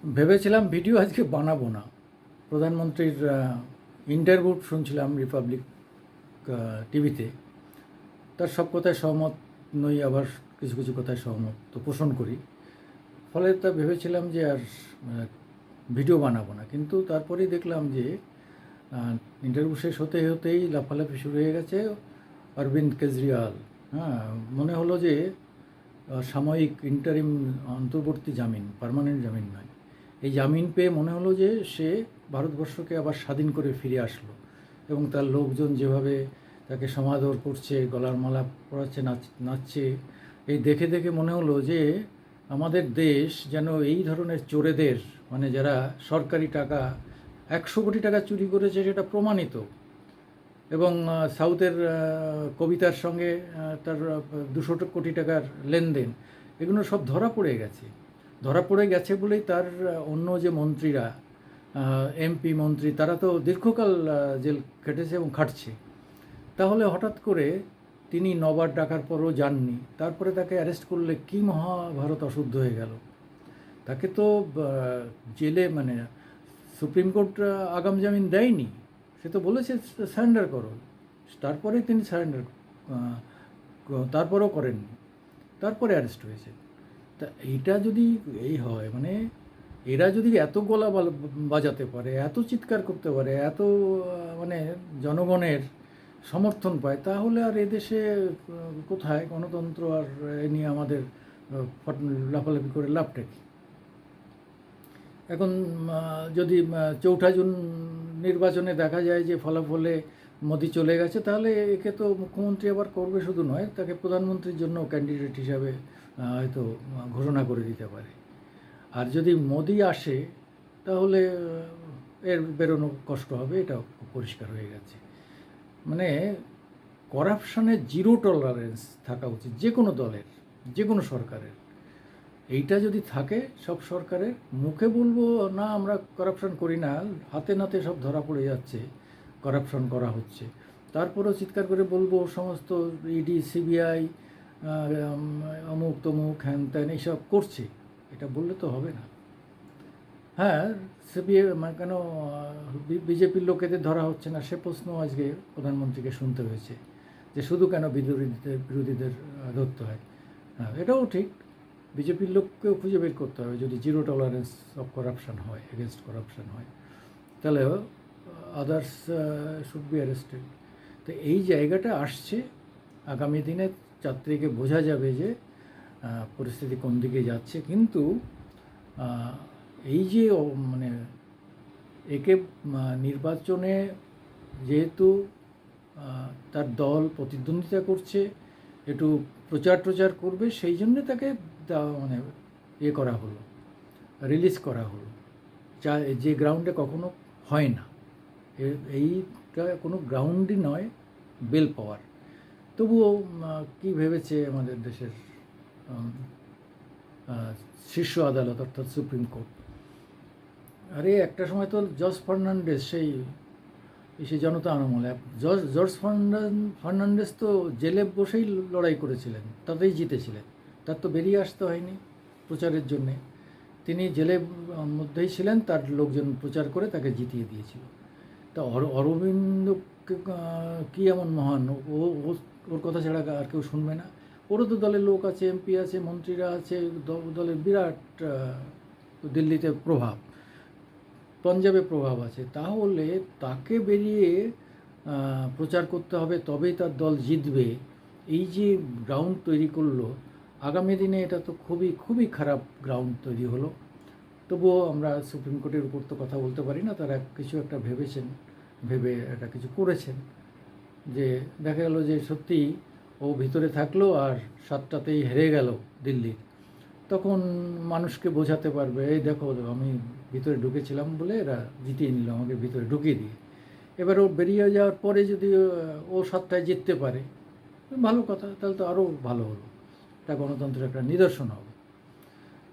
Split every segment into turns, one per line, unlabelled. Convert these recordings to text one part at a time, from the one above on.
ভেবেছিলাম ভিডিও আজকে বানাবো না। প্রধানমন্ত্রীর ইন্টারভিউ শুনছিলাম রিপাবলিক টিভিতে। তার সব কথায় সহমত নই, আবার কিছু কিছু কথায় সহমত তো পোষণ করি। ফলে তা ভেবেছিলাম যে আর ভিডিও বানাবো না, কিন্তু তারপরেই দেখলাম যে ইন্টারভিউ শেষ হতে হতেই লাফালাফি শুরু হয়ে গেছে অরবিন্দ কেজরিওয়াল। হ্যাঁ, মনে হলো যে সাময়িক ইন্টারিম অন্তর্বর্তী জামিন, পার্মানেন্ট জামিন নয়, এই জামিন পেয়ে মনে হলো যে সে ভারতবর্ষকে আবার স্বাধীন করে ফিরে আসলো। এবং তার লোকজন যেভাবে তাকে সমাদর করছে, গলার মালা পরাচ্ছে, নাচছে, এই দেখে দেখে মনে হলো যে আমাদের দেশ যেন এই ধরনের চোরেদের, মানে যারা সরকারি টাকা 100 কোটি টাকা চুরি করেছে সেটা প্রমাণিত, এবং সাউথের কবিতার সঙ্গে তার 200 কোটি টাকার লেনদেন, এগুলো সব ধরা পড়ে গেছে। ধরা পড়ে গেছে বলেই তার অন্য যে মন্ত্রীরা, এমপি মন্ত্রী, তারা তো দীর্ঘকাল জেল খেটেছে এবং খাটছে। তাহলে হঠাৎ করে তিনি নবার ডাকার পরও যাননি, তারপরে তাকে অ্যারেস্ট করলে কি মহাভারত অশুদ্ধ হয়ে গেল। তাকে তো জেলে, মানে সুপ্রিম কোর্ট আগাম জামিন দেয়নি, সে তো বলেছে সারেন্ডার করো, তারপরে তিনি সারেন্ডার, তারপরেও করেননি, তারপরে অ্যারেস্ট হয়েছে। তা এইটা যদি এই হয়, মানে এরা যদি এত গলা বাজাতে পারে, এত চিৎকার করতে পারে, এত মানে জনগণের সমর্থন পায়, তাহলে আর এদেশে কোথায় গণতন্ত্র, আর এ নিয়ে আমাদের লাফালাফি করে লাভটা কী? এখন যদি 4 জুন নির্বাচনে দেখা যায় যে ফলাফলে মোদি চলে গেছে, তাহলে একে তো মুখ্যমন্ত্রী আবার করবে শুধু নয়, তাকে প্রধানমন্ত্রীর জন্য ক্যান্ডিডেট হিসাবে হয়তো ঘোষণা করে দিতে পারে। আর যদি মোদি আসে তাহলে এর বেরোনো কষ্ট হবে, এটা পরিষ্কার হয়ে গেছে। মানে করাপশানের জিরো টলারেন্স থাকা উচিত যে কোনো দলের, যে কোনো সরকারের। এইটা যদি থাকে সব সরকারের, মুখে বলবো না আমরা করাপশন করি না, হাতে নাতে সব ধরা পড়ে যাচ্ছে করাপশন করা হচ্ছে, তারপরেও চিৎকার করে বলবো সমস্ত ইডি সিবিআই অমুক তমুক হ্যান ত্যান এইসব করছে, এটা বললে তো হবে না। হ্যাঁ, সিবিআই কেন বিজেপির লোকেদের ধরা হচ্ছে না, সে প্রশ্ন আজকে প্রধানমন্ত্রীকে শুনতে হয়েছে, যে শুধু কেন বিরোধীদের ধরতে হয়। হ্যাঁ, এটাও ঠিক, বিজেপির লোককেও খুঁজে বের করতে হবে। যদি জিরো টলারেন্স অফ করাপশান হয়, এগেনস্ট করাপশান হয়, তাহলে আদার্স শুড বি অ্যারেস্টেড। তো এই জায়গাটা আসছে, আগামী দিনে 4 তারিখে বোঝা যাবে যে পরিস্থিতি কোন দিকে যাচ্ছে। কিন্তু এই যে মানে একে নির্বাচনে যেহেতু তার দল প্রতিদ্বন্দ্বিতা করছে, একটু প্রচার করবে, সেই জন্যে তাকে মানে করা হলো, রিলিজ করা হলো, যে গ্রাউন্ডে কখনো হয় না। এইটা কোনো গ্রাউন্ডই নয় বেল পাওয়ার। তবুও কী ভেবেছে আমাদের দেশের শীর্ষ আদালত অর্থাৎ সুপ্রিম কোর্ট। আরে একটা সময় তো জর্জ ফার্নান্ডেস, সেই জনতা আমলে জর্জ ফার্নান্ডেস তো জেলে বসেই লড়াই করেছিলেন, তাতেই জিতেছিলেন, তার তো বেরিয়ে আসতে হয়নি প্রচারের জন্যে, তিনি জেলের মধ্যেই ছিলেন, তার লোকজন প্রচার করে তাকে জিতিয়ে দিয়েছিল। তা অরবিন্দ কী এমন মহান, ওর কথা ছাড়া আর কেউ শুনবে না? ওরও তো দলের লোক আছে, এমপি আছে, মন্ত্রীরা আছে, দলের বিরাট দিল্লিতে প্রভাব, পাঞ্জাবে প্রভাব আছে। তাহলে তাকে বেরিয়ে প্রচার করতে হবে, তবেই তার দল জিতবে। এই যে গ্রাউন্ড তৈরি করলো, আগামী দিনে এটা তো খুবই খুবই খারাপ গ্রাউন্ড তৈরি হলো। তবুও আমরা সুপ্রিম কোর্টের উপর তো কথা বলতে পারি না, তারা কিছু একটা ভেবে একটা কিছু করেছেন, যে দেখা গেল যে সত্যিই ও ভিতরে থাকলো আর 7টাতেই হেরে গেল দিল্লির, তখন মানুষকে বোঝাতে পারবে, এই দেখো আমি ভিতরে ঢুকেছিলাম বলে এরা জিতিয়ে নিল আমাকে ভিতরে ঢুকিয়ে দিয়ে। এবার ও বেরিয়ে যাওয়ার পরে যদি ও 7টায় জিততে পারে, ভালো কথা, তাহলে তো আরও ভালো হলো, এটা গণতন্ত্রের একটা নিদর্শন হবে।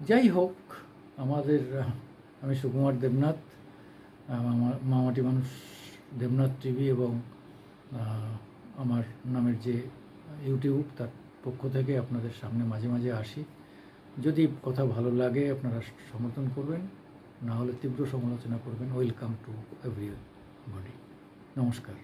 যাই হোক, আমি সুকুমার দেবনাথ, মামাটি মানুষ দেবনাথ টিভি এবং আমার নামের যে ইউটিউব, তার পক্ষ থেকে আপনাদের সামনে মাঝে মাঝে আসি। যদি কথা ভালো লাগে আপনারা সমর্থন করবেন, না হলে তীব্র সমালোচনা করবেন। Welcome to everybody. নমস্কার।